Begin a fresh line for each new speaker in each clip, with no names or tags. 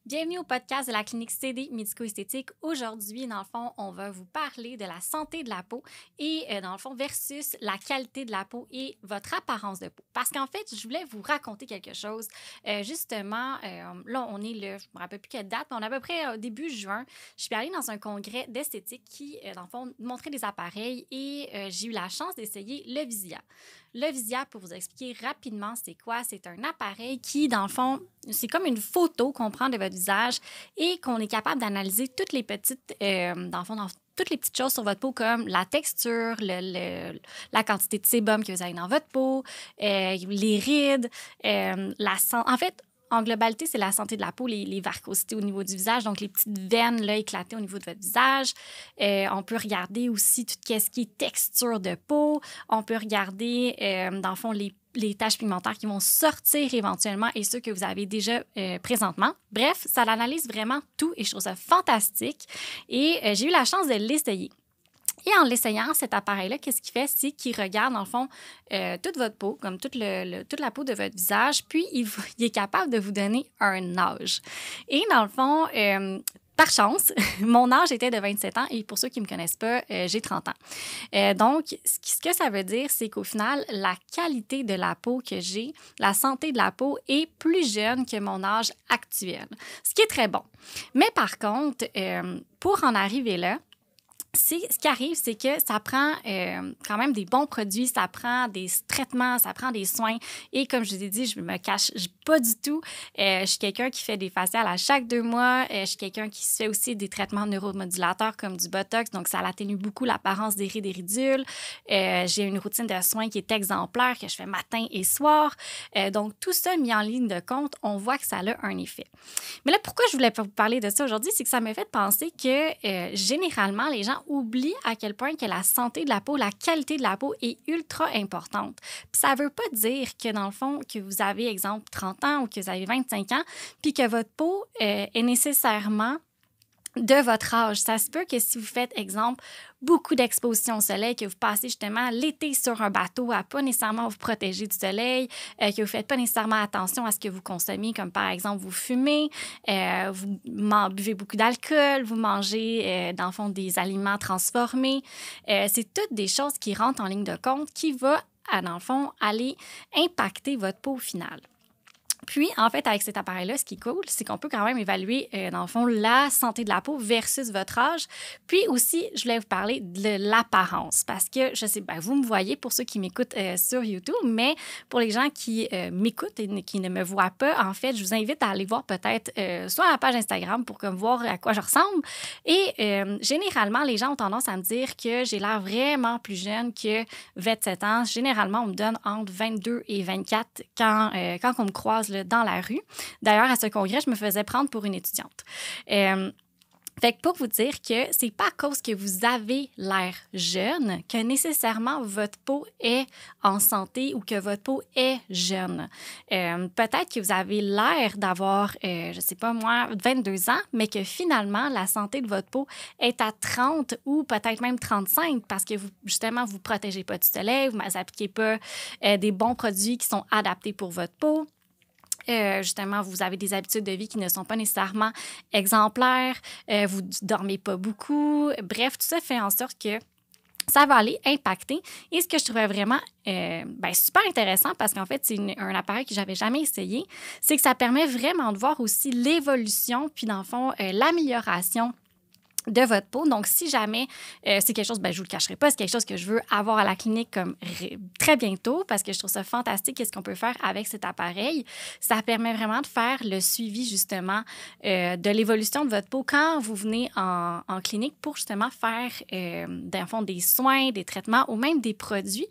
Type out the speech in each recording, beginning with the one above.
Bienvenue au podcast de la clinique CD médico-esthétique. Aujourd'hui, dans le fond, on va vous parler de la santé de la peau et, dans le fond, versus la qualité de la peau et votre apparence de peau. Parce qu'en fait, je voulais vous raconter quelque chose. Là, on est le, je ne me rappelle plus quelle date, mais on est à peu près début juin. Je suis allée dans un congrès d'esthétique qui, dans le fond, montrait des appareils et j'ai eu la chance d'essayer le Visia. Le Visia, pour vous expliquer rapidement c'est quoi, c'est un appareil qui, dans le fond, c'est comme une photo qu'on prend de votre visage et qu'on est capable d'analyser toutes les petites, toutes les petites choses sur votre peau comme la texture, la quantité de sébum que vous avez dans votre peau, les rides, en fait, en globalité, c'est la santé de la peau, les varicosités au niveau du visage, donc les petites veines là, éclatées au niveau de votre visage. On peut regarder aussi tout ce qui est texture de peau. On peut regarder, dans le fond, les taches pigmentaires qui vont sortir éventuellement et ceux que vous avez déjà présentement. Bref, ça analyse vraiment tout et je trouve ça fantastique. Et j'ai eu la chance de l'essayer. Et en l'essayant, cet appareil-là, qu'est-ce qu'il fait? C'est qu'il regarde, dans le fond, toute votre peau, comme toute la peau de votre visage, puis il est capable de vous donner un âge. Et dans le fond, par chance, mon âge était de 27 ans et pour ceux qui ne me connaissent pas, j'ai 30 ans. Donc, ce que ça veut dire, c'est qu'au final, la qualité de la peau que j'ai, la santé de la peau est plus jeune que mon âge actuel, ce qui est très bon. Mais par contre, pour en arriver là, ce qui arrive, c'est que ça prend quand même des bons produits, ça prend des traitements, ça prend des soins. Et comme je vous ai dit, je me cache pas du tout. Je suis quelqu'un qui fait des faciales à chaque 2 mois. Je suis quelqu'un qui se fait aussi des traitements neuromodulateurs comme du Botox. Donc, ça atténue beaucoup l'apparence des rides et ridules. J'ai une routine de soins qui est exemplaire, que je fais matin et soir. Donc, tout ça mis en ligne de compte, on voit que ça a un effet. Mais là, pourquoi je voulais vous parler de ça aujourd'hui, c'est que ça m'a fait penser que généralement, les gens oublient à quel point que la santé de la peau, la qualité de la peau est ultra importante. Puis ça ne veut pas dire que, dans le fond, que vous avez, exemple, 30 ans ou que vous avez 25 ans, puis que votre peau est nécessairement de votre âge. Ça se peut que si vous faites, exemple, beaucoup d'exposition au soleil, que vous passez justement l'été sur un bateau à pas nécessairement vous protéger du soleil, que vous ne faites pas nécessairement attention à ce que vous consommez, comme par exemple, vous fumez, vous buvez beaucoup d'alcool, vous mangez, dans le fond, des aliments transformés. C'est toutes des choses qui rentrent en ligne de compte qui vont, dans le fond, aller impacter votre peau au final. Puis, en fait, avec cet appareil-là, ce qui est cool, c'est qu'on peut quand même évaluer, dans le fond, la santé de la peau versus votre âge. Puis aussi, je voulais vous parler de l'apparence parce que, je sais, vous me voyez pour ceux qui m'écoutent sur YouTube, mais pour les gens qui m'écoutent et qui ne me voient pas, en fait, je vous invite à aller voir peut-être soit à la page Instagram pour comme voir à quoi je ressemble. Et généralement, les gens ont tendance à me dire que j'ai l'air vraiment plus jeune que 27 ans. Généralement, on me donne entre 22 et 24 quand on me croise là, dans la rue. D'ailleurs, à ce congrès, je me faisais prendre pour une étudiante. Fait que pour vous dire que c'est pas à cause que vous avez l'air jeune que nécessairement votre peau est en santé ou que votre peau est jeune. Peut-être que vous avez l'air d'avoir, je sais pas moi, 22 ans, mais que finalement, la santé de votre peau est à 30 ou peut-être même 35 parce que vous, justement, vous protégez pas du soleil, vous n'appliquez pas des bons produits qui sont adaptés pour votre peau. Justement, vous avez des habitudes de vie qui ne sont pas nécessairement exemplaires, vous ne dormez pas beaucoup. Bref, tout ça fait en sorte que ça va aller impacter. Et ce que je trouvais vraiment super intéressant, parce qu'en fait, c'est un appareil que j'avais jamais essayé, c'est que ça permet vraiment de voir aussi l'évolution, puis dans le fond, l'amélioration de votre peau. Donc, si jamais c'est quelque chose, je ne vous le cacherai pas, c'est quelque chose que je veux avoir à la clinique comme très bientôt parce que je trouve ça fantastique qu'est-ce qu'on peut faire avec cet appareil. Ça permet vraiment de faire le suivi, justement, de l'évolution de votre peau quand vous venez en clinique pour, justement, faire, dans le fond, des soins, des traitements ou même des produits.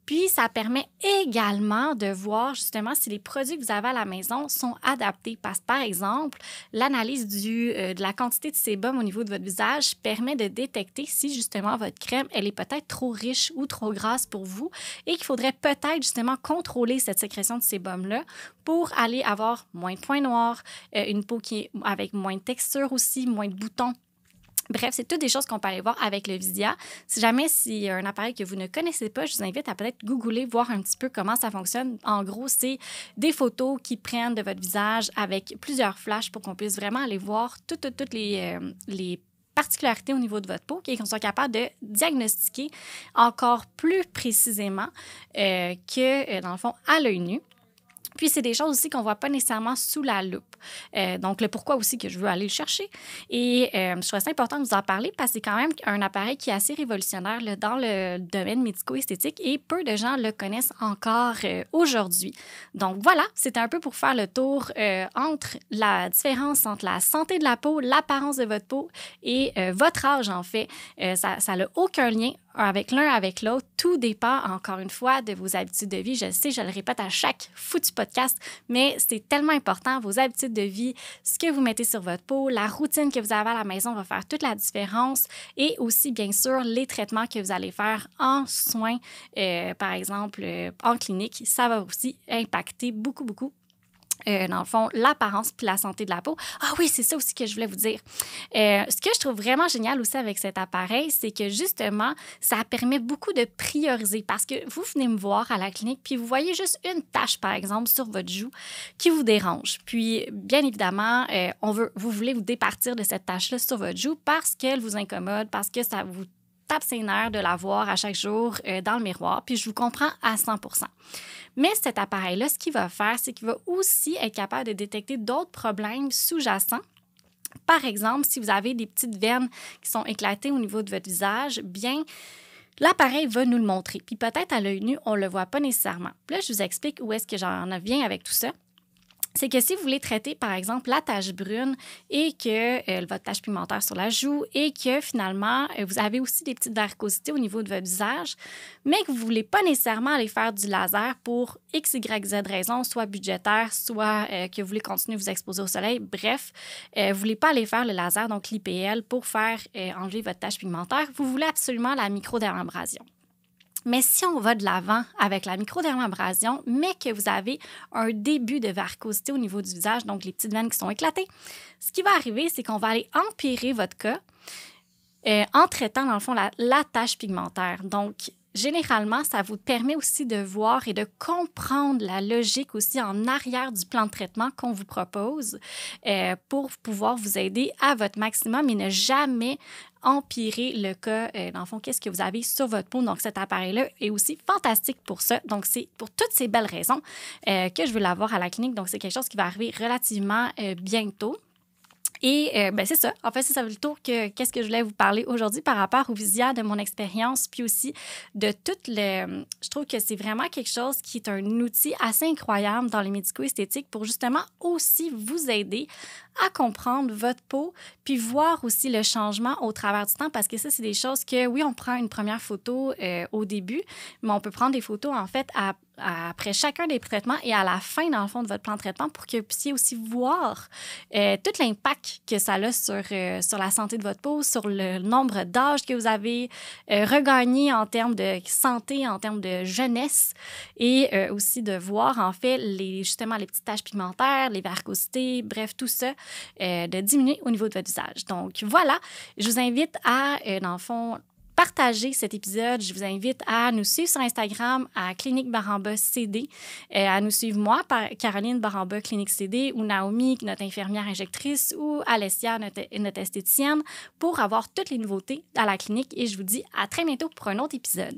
Puis, ça permet également de voir justement si les produits que vous avez à la maison sont adaptés. Parce que, par exemple, l'analyse de la quantité de sébum au niveau de votre visage permet de détecter si justement votre crème, elle est peut-être trop riche ou trop grasse pour vous et qu'il faudrait peut-être justement contrôler cette sécrétion de sébum-là pour aller avoir moins de points noirs, une peau qui est avec moins de texture aussi, moins de boutons. Bref, c'est toutes des choses qu'on peut aller voir avec le Visia. Si jamais s'il y a un appareil que vous ne connaissez pas, je vous invite à peut-être googler, voir un petit peu comment ça fonctionne. En gros, c'est des photos qui prennent de votre visage avec plusieurs flashs pour qu'on puisse vraiment aller voir toutes les particularités au niveau de votre peau et qu'on soit capable de diagnostiquer encore plus précisément dans le fond, à l'œil nu. Puis, c'est des choses aussi qu'on ne voit pas nécessairement sous la loupe. Donc, le pourquoi aussi que je veux aller le chercher. Et je trouve ça important de vous en parler parce que c'est quand même un appareil qui est assez révolutionnaire là, dans le domaine médico-esthétique et peu de gens le connaissent encore aujourd'hui. Donc, voilà, c'était un peu pour faire le tour entre la différence entre la santé de la peau, l'apparence de votre peau et votre âge, en fait. Ça n'a aucun lien avec l'un avec l'autre. Tout dépend, encore une fois, de vos habitudes de vie. Je sais, je le répète à chaque foutu podcast, mais c'est tellement important. Vos habitudes de vie, ce que vous mettez sur votre peau, la routine que vous avez à la maison va faire toute la différence et aussi, bien sûr, les traitements que vous allez faire en soins, par exemple, en clinique. Ça va aussi impacter beaucoup dans le fond, l'apparence puis la santé de la peau. Ah oui, c'est ça aussi que je voulais vous dire. Ce que je trouve vraiment génial aussi avec cet appareil, c'est que justement, ça permet beaucoup de prioriser parce que vous venez me voir à la clinique puis vous voyez juste une tache, par exemple, sur votre joue qui vous dérange. Puis, bien évidemment, vous voulez vous départir de cette tache-là sur votre joue parce qu'elle vous incommode, parce que ça vous tape ses nerfs de la voir à chaque jour dans le miroir. Puis, je vous comprends à 100 %. Mais cet appareil-là, ce qu'il va faire, c'est qu'il va aussi être capable de détecter d'autres problèmes sous-jacents. Par exemple, si vous avez des petites veines qui sont éclatées au niveau de votre visage, bien, l'appareil va nous le montrer. Puis peut-être à l'œil nu, on ne le voit pas nécessairement. Puis là, je vous explique où est-ce que j'en viens avec tout ça. C'est que si vous voulez traiter, par exemple, la tache brune et que votre tache pigmentaire sur la joue et que finalement, vous avez aussi des petites varicosités au niveau de votre visage, mais que vous ne voulez pas nécessairement aller faire du laser pour X, Y, Z raison, soit budgétaire, soit que vous voulez continuer de vous exposer au soleil. Bref, vous ne voulez pas aller faire le laser, donc l'IPL, pour faire enlever votre tache pigmentaire. Vous voulez absolument la microdermabrasion. Mais si on va de l'avant avec la microdermabrasion, mais que vous avez un début de varicosité au niveau du visage, donc les petites veines qui sont éclatées, ce qui va arriver, c'est qu'on va aller empirer votre cas en traitant, dans le fond, la tache pigmentaire. Donc, généralement, ça vous permet aussi de voir et de comprendre la logique aussi en arrière du plan de traitement qu'on vous propose pour pouvoir vous aider à votre maximum et ne jamais empirer le cas, dans le fond, qu'est-ce que vous avez sur votre peau. Donc, cet appareil-là est aussi fantastique pour ça. Donc, c'est pour toutes ces belles raisons que je veux l'avoir à la clinique. Donc, c'est quelque chose qui va arriver relativement bientôt. Et c'est ça. En fait, ça veut le tour qu'est-ce que je voulais vous parler aujourd'hui par rapport au Visia, de mon expérience, puis aussi de Je trouve que c'est vraiment quelque chose qui est un outil assez incroyable dans les médico-esthétiques pour justement aussi vous aider à comprendre votre peau, puis voir aussi le changement au travers du temps, parce que ça, c'est des choses que, oui, on prend une première photo au début, mais on peut prendre des photos, en fait, après chacun des traitements et à la fin, dans le fond, de votre plan de traitement pour que vous puissiez aussi voir tout l'impact que ça a sur la santé de votre peau, sur le nombre d'âges que vous avez regagné en termes de santé, en termes de jeunesse et aussi de voir, en fait, justement, les petites taches pigmentaires, les varicosités, bref, tout ça, de diminuer au niveau de votre visage. Donc, voilà, je vous invite à, dans le fond, partager cet épisode. Je vous invite à nous suivre sur Instagram à Clinique Baramba CD, à nous suivre moi, par Caroline Baramba Clinique CD, ou Naomi, notre infirmière injectrice, ou Alessia, notre esthéticienne, pour avoir toutes les nouveautés à la clinique. Et je vous dis à très bientôt pour un autre épisode.